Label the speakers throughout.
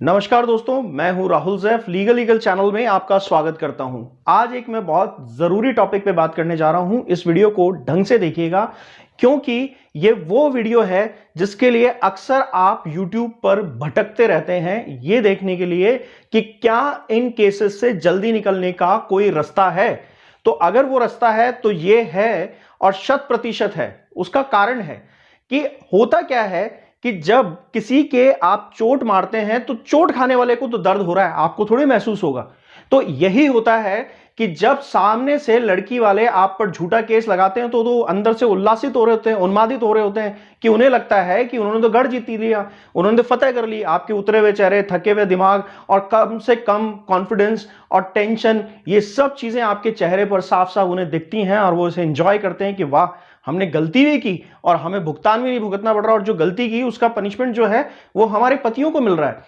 Speaker 1: नमस्कार दोस्तों, मैं हूं राहुल जैफ। लीगल चैनल में आपका स्वागत करता हूं। आज एक मैं बहुत जरूरी टॉपिक पे बात करने जा रहा हूं। इस वीडियो को ढंग से देखिएगा क्योंकि ये वो वीडियो है जिसके लिए अक्सर आप YouTube पर भटकते रहते हैं, ये देखने के लिए कि क्या इन केसेस से जल्दी निकलने का कोई रास्ता है। तो अगर वो रास्ता है तो ये है और 100% है। उसका कारण है कि होता क्या है कि जब किसी के आप चोट मारते हैं तो चोट खाने वाले को तो दर्द हो रहा है, आपको थोड़ी महसूस होगा। तो यही होता है कि जब सामने से लड़की वाले आप पर झूठा केस लगाते हैं तो अंदर से उल्लासित हो रहे होते हैं, उन्मादित हो रहे होते हैं कि उन्हें लगता है कि उन्होंने तो गढ़ जीत लिया, उन्होंने तो फतेह कर ली। आपके उतरे हुए चेहरे, थके हुए दिमाग और कम से कम कॉन्फिडेंस और टेंशन, ये सब चीजें आपके चेहरे पर साफ साफ उन्हें दिखती हैं और वो इसे एंजॉय करते हैं कि वाह, हमने गलती भी की और हमें भुगतान भी नहीं भुगतना पड़ रहा, और जो गलती की उसका पनिशमेंट जो है वो हमारे पतियों को मिल रहा है।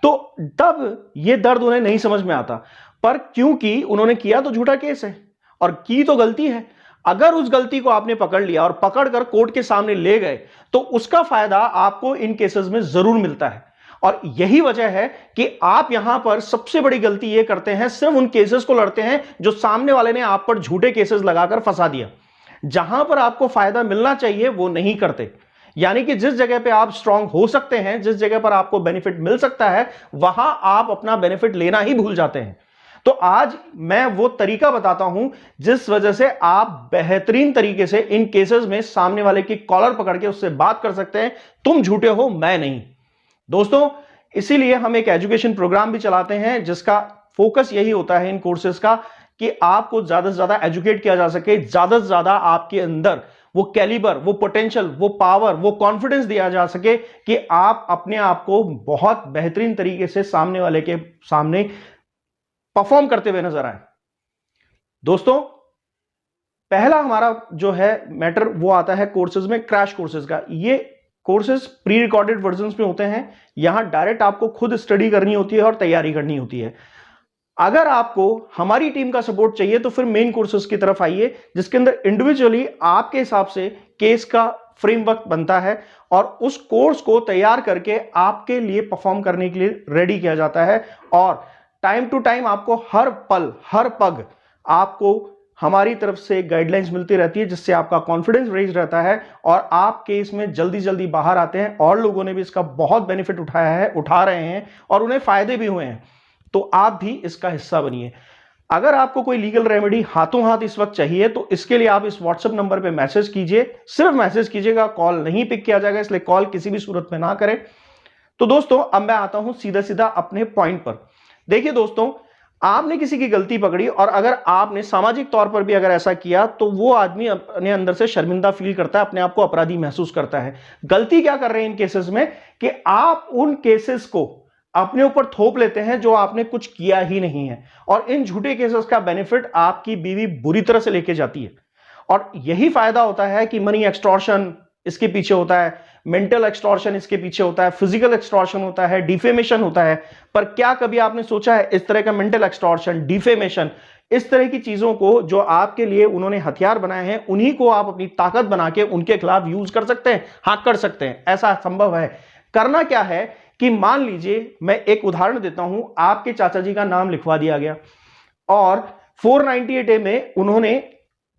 Speaker 1: तो तब ये दर्द उन्हें नहीं समझ में आता, पर क्योंकि उन्होंने किया तो झूठा केस है और की तो गलती है। अगर उस गलती को आपने पकड़ लिया और पकड़कर कोर्ट के सामने ले गए तो उसका फायदा आपको इन केसेस में जरूर मिलता है। और यही वजह है कि आप यहां पर सबसे बड़ी गलती यह करते हैं, सिर्फ उन केसेस को लड़ते हैं जो सामने वाले ने आप पर झूठे केसेस लगाकर फंसा दिया। जहां पर आपको फायदा मिलना चाहिए वो नहीं करते। यानी कि जिस जगह पे आप स्ट्रांग हो सकते हैं, जिस जगह पर आपको बेनिफिट मिल सकता है, वहां आप अपना बेनिफिट लेना ही भूल जाते हैं। तो आज मैं वो तरीका बताता हूं जिस वजह से आप बेहतरीन तरीके से इन केसेस में सामने वाले की कॉलर पकड़ के उससे बात कर सकते हैं, तुम झूठे हो, मैं नहीं। दोस्तों, इसीलिए हम एक एजुकेशन प्रोग्राम भी चलाते हैं जिसका फोकस यही होता है इन कोर्सेज का कि आपको ज्यादा से ज्यादा एजुकेट किया जा सके, ज्यादा से ज्यादा आपके अंदर वो कैलिबर, वो पोटेंशियल, वो पावर, वो कॉन्फिडेंस दिया जा सके कि आप अपने आप को बहुत बेहतरीन तरीके से सामने वाले के सामने परफॉर्म करते हुए नजर आए। दोस्तों, पहला हमारा जो है मैटर वो आता है कोर्सेज में, क्रैश कोर्सेज का। ये कोर्सेज प्री रिकॉर्डेड वर्जन में होते हैं। यहां डायरेक्ट आपको खुद स्टडी करनी होती है और तैयारी करनी होती है। अगर आपको हमारी टीम का सपोर्ट चाहिए तो फिर मेन कोर्सेज की तरफ आइए, जिसके अंदर इंडिविजुअली आपके हिसाब से केस का फ्रेमवर्क बनता है और उस कोर्स को तैयार करके आपके लिए परफॉर्म करने के लिए रेडी किया जाता है। और टाइम टू टाइम आपको हर पल हर पग आपको हमारी तरफ से गाइडलाइंस मिलती रहती है, जिससे आपका कॉन्फिडेंस रेज रहता है और आप केस में जल्दी जल्दी बाहर आते हैं। और लोगों ने भी इसका बहुत बेनिफिट उठाया है, उठा रहे हैं और उन्हें फायदे भी हुए हैं। तो आप भी इसका हिस्सा बनिए। अगर आपको कोई लीगल रेमेडी हाथों हाथ इस वक्त चाहिए तो इसके लिए आप इस व्हाट्सएप नंबर पे मैसेज कीजिए। सिर्फ मैसेज कीजिएगा, कॉल नहीं पिक किया जाएगा, इसलिए कॉल किसी भी सूरत में ना करें। तो दोस्तों, अब मैं आता हूं सीधा सीधा अपने पॉइंट पर। देखिए दोस्तों, आपने किसी की गलती पकड़ी और अगर आपने सामाजिक तौर पर भी अगर ऐसा किया तो वो आदमी अपने अंदर से शर्मिंदा फील करता है, अपने आप को अपराधी महसूस करता है। गलती क्या कर रहे हैं इन केसेस में कि आप उन केसेस को अपने ऊपर थोप लेते हैं जो आपने कुछ किया ही नहीं है, और इन झूठे केसेस का बेनिफिट आपकी बीवी बुरी तरह से लेके जाती है। और यही फायदा होता है कि मनी एक्सटॉर्शन इसके पीछे होता है, मेंटल एक्सटॉर्शन इसके पीछे होता है, फिजिकल एक्सटॉर्शन होता है, डिफेमेशन होता है। पर क्या कभी आपने सोचा है इस तरह का मेंटल एक्सटॉर्शन, डिफेमेशन, इस तरह की चीजों को जो आपके लिए उन्होंने हथियार बनाए हैं, उन्हीं को आप अपनी ताकत बना के उनके खिलाफ यूज कर सकते हैं? हाँ, कर सकते हैं। ऐसा संभव है। करना क्या है कि मान लीजिए, मैं एक उदाहरण देता हूं, आपके चाचा जी का नाम लिखवा दिया गया और 498A में उन्होंने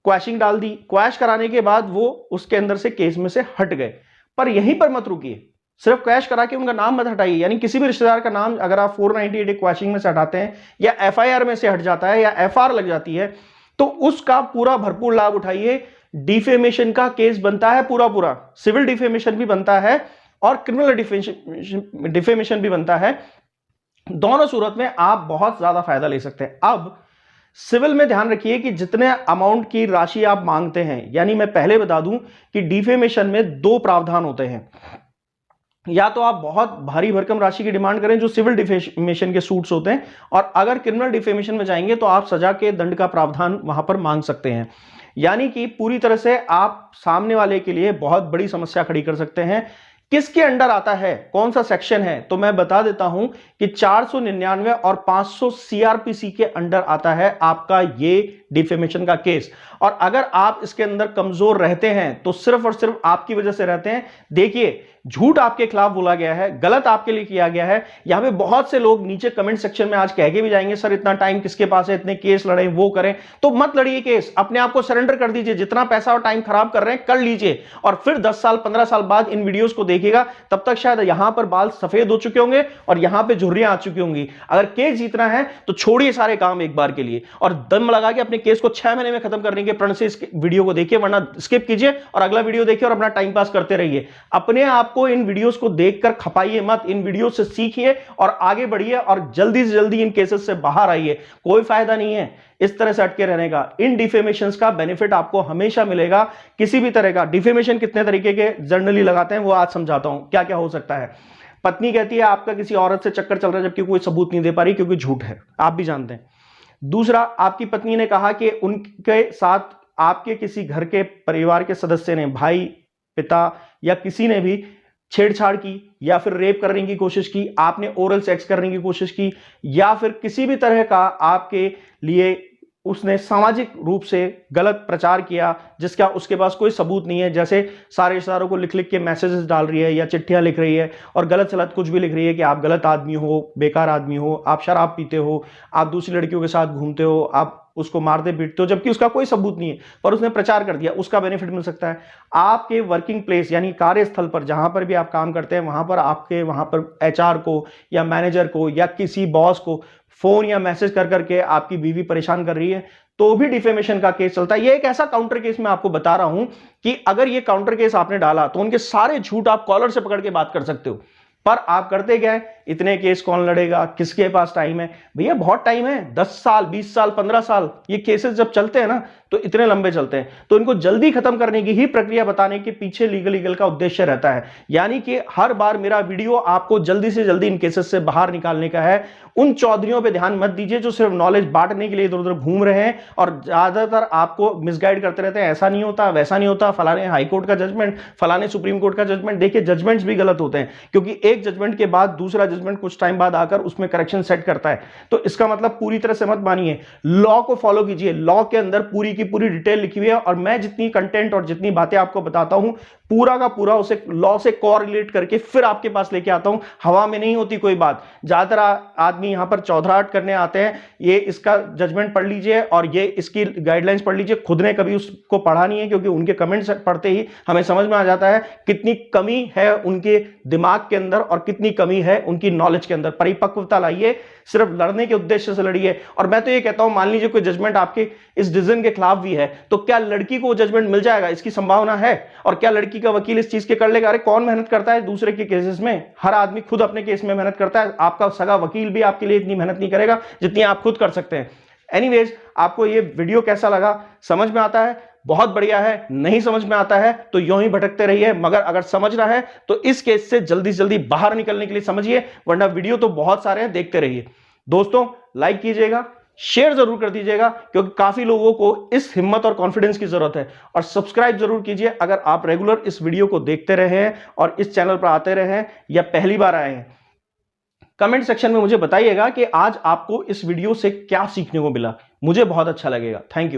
Speaker 1: क्वैशिंग डाल दी। क्वैश कराने के बाद वो उसके अंदर से केस में से हट गए। पर यहीं पर मत रुकिए, सिर्फ क्वैश करा के उनका नाम मत हटाइए। यानी किसी भी रिश्तेदार का नाम अगर आप 498A क्वैशिंग में से हटाते हैं या FIR में से हट जाता है या FR लग जाती है तो उसका पूरा भरपूर लाभ उठाइए। डिफेमेशन का केस बनता है पूरा पूरा, सिविल डिफेमेशन भी बनता है और क्रिमिनल डिफेमेशन भी बनता है। दोनों सूरत में आप बहुत ज्यादा फायदा ले सकते हैं। अब सिविल में ध्यान रखिए कि जितने अमाउंट की राशि आप मांगते हैं, यानी मैं पहले बता दूं कि डिफेमेशन में दो प्रावधान होते हैं। या तो आप बहुत भारी भरकम राशि की डिमांड करें जो सिविल डिफेमेशन के सूट्स होते हैं, और अगर क्रिमिनल डिफेमेशन में जाएंगे तो आप सजा के दंड का प्रावधान वहां पर मांग सकते हैं। यानी कि पूरी तरह से आप सामने वाले के लिए बहुत बड़ी समस्या खड़ी कर सकते हैं। किसके अंडर आता है, कौन सा सेक्शन है, तो मैं बता देता हूं कि 499 और 500 CRPC के अंडर आता है आपका ये डिफेमेशन का केस। और अगर आप इसके अंदर कमजोर रहते हैं तो सिर्फ और सिर्फ आपकी वजह से रहते हैं। देखिए, झूठ आपके खिलाफ बोला गया है, गलत आपके लिए किया गया है। यहां पे बहुत से लोग नीचे कमेंट सेक्शन में आज कह के भी जाएंगे, सर इतना टाइम किसके पास है, इतने केस लड़े, वो करें। तो मत लड़िए केस, अपने आप को सरेंडर कर दीजिए। जितना पैसा और टाइम खराब कर रहे हैं कर लीजिए, और फिर 10 साल 15 साल बाद इन वीडियोस को देखिएगा, तब तक शायद यहां पर बाल सफेद हो चुके होंगे और यहां पर झुर्रियां आ चुकी होंगी। अगर केस जीतना है तो छोड़िए सारे काम एक बार के लिए और दम लगा के अपने केस को 6 महीने में खत्म करने के प्रण से इस वीडियो को देखिए, वरना स्किप कीजिए और अगला वीडियो देखिए और अपना टाइम पास करते रहिए। अपने आप को इन वीडियोस को देखकर खपाइए मत, इन वीडियो से सीखिए और आगे बढ़िए और जल्दी से जल्दी इन केसेस से बाहर आइए। कोई फायदा नहीं है इस तरह से अटके रहने का। इन डिफेमेशंस का बेनिफिट आपको हमेशा मिलेगा। किसी भी तरह का डिफेमेशन कितने तरीके के जनरली लगाते हैं वो आज समझाता हूं क्या क्या हो सकता है। पत्नी कहती है आपका किसी औरत से चक्कर चल रहा है, जबकि कोई सबूत नहीं दे पा रही क्योंकि झूठ है, आप भी जानते हैं। दूसरा, आपकी पत्नी ने कहा कि उनके साथ आपके किसी घर के परिवार के सदस्य ने, भाई, पिता या किसी ने भी छेड़छाड़ की या फिर रेप करने की कोशिश की, आपने ओरल सेक्स करने की कोशिश की, या फिर किसी भी तरह का आपके लिए उसने सामाजिक रूप से गलत प्रचार किया जिसका उसके पास कोई सबूत नहीं है। जैसे सारे रिश्तेदारों को लिख लिख के मैसेजेस डाल रही है या चिट्ठियां लिख रही है और गलत सलत कुछ भी लिख रही है कि आप गलत आदमी हो, बेकार आदमी हो, आप शराब पीते हो, आप दूसरी लड़कियों के साथ घूमते हो, आप उसको मारते पीटते हो, जबकि उसका कोई सबूत नहीं है पर उसने प्रचार कर दिया, उसका बेनिफिट मिल सकता है। आपके वर्किंग प्लेस यानी कार्यस्थल पर जहां पर भी आप काम करते हैं वहां पर एचआर को या मैनेजर को या किसी बॉस को फोन या मैसेज कर करके आपकी बीवी परेशान कर रही है तो भी डिफेमेशन का केस चलता है। ये एक ऐसा काउंटर केस मैं आपको बता रहा हूं कि अगर ये काउंटर केस आपने डाला तो उनके सारे झूठ आप कॉलर से पकड़ के बात कर सकते हो। पर आप करते क्या है, इतने केस कौन लड़ेगा, किसके पास टाइम है। भैया बहुत टाइम है, 10 साल 20 साल 15 साल ये केसेस जब चलते हैं ना तो इतने लंबे चलते हैं। तो इनको जल्दी खत्म करने की ही प्रक्रिया बताने के पीछे लीगल का उद्देश्य रहता है। यानी कि हर बार मेरा वीडियो आपको जल्दी से जल्दी इन केसेस से बाहर निकालने का है। उन चौधरियों पे ध्यान मत दीजिए जो सिर्फ नॉलेज बांटने के लिए इधर उधर घूम रहे हैं और ज्यादातर आपको मिसगाइड करते रहते हैं, ऐसा नहीं होता, वैसा नहीं होता, फलाने हाईकोर्ट का जजमेंट, फलाने सुप्रीम कोर्ट का जजमेंट। देखिए जजमेंट्स भी गलत होते हैं क्योंकि एक जजमेंट के बाद दूसरा जजमेंट कुछ टाइम बाद आकर उसमें करेक्शन सेट करता है। तो इसका मतलब पूरी तरह से मत मानिए, लॉ को फॉलो कीजिए। लॉ के अंदर पूरी की पूरी डिटेल लिखी हुई है और मैं जितनी कंटेंट और जितनी बातें आपको बताता हूं पूरा का पूरा उसे लॉ से कोरिलेट करके फिर आपके पास लेके आता हूं। हवा में नहीं होती कोई बात। ज्यादातर आदमी यहां पर चौधराहट करने आते हैं, ये इसका जजमेंट पढ़ लीजिए और ये इसकी गाइडलाइंस पढ़ लीजिए। खुद ने कभी उसको पढ़ा नहीं है क्योंकि उनके कमेंट्स पढ़ते ही हमें समझ में आ जाता है कितनी कमी है उनके दिमाग के अंदर और कितनी कमी है उनकी नॉलेज के अंदर। परिपक्वता लाइए, सिर्फ लड़ने के उद्देश्य से लड़िए। और मैं तो ये कहता हूं, मान लीजिए कोई जजमेंट आपके इस डिसीजन के खिलाफ भी है तो क्या लड़की को जजमेंट मिल जाएगा, इसकी संभावना है? और क्या लड़की का वकील इस चीज के कर लेगा? अरे कौन मेहनत करता है दूसरे के केसेस में? हर आदमी खुद अपने केस में मेहनत करता है। आपका सगा वकील भी आपके लिए इतनी मेहनत नहीं करेगा जितनी आप खुद कर सकते हैं। एनीवेज, आपको ये वीडियो कैसा लगा? समझ में आता है? बहुत बढ़िया है। नहीं समझ में आता है तो यूं ही भटकते रहिए, मगर अगर समझ रहा है तो इस केस से जल्दी से जल्दी बाहर निकलने के लिए समझिए, वरना वीडियो तो बहुत सारे हैं, देखते रहिए। दोस्तों लाइक कीजिएगा, शेयर जरूर कर दीजिएगा क्योंकि काफी लोगों को इस हिम्मत और कॉन्फिडेंस की जरूरत है। और सब्सक्राइब जरूर कीजिए अगर आप रेगुलर इस वीडियो को देखते रहे हैं और इस चैनल पर आते रहे हैं या पहली बार आए हैं। कमेंट सेक्शन में मुझे बताइएगा कि आज आपको इस वीडियो से क्या सीखने को मिला, मुझे बहुत अच्छा लगेगा। Thank you.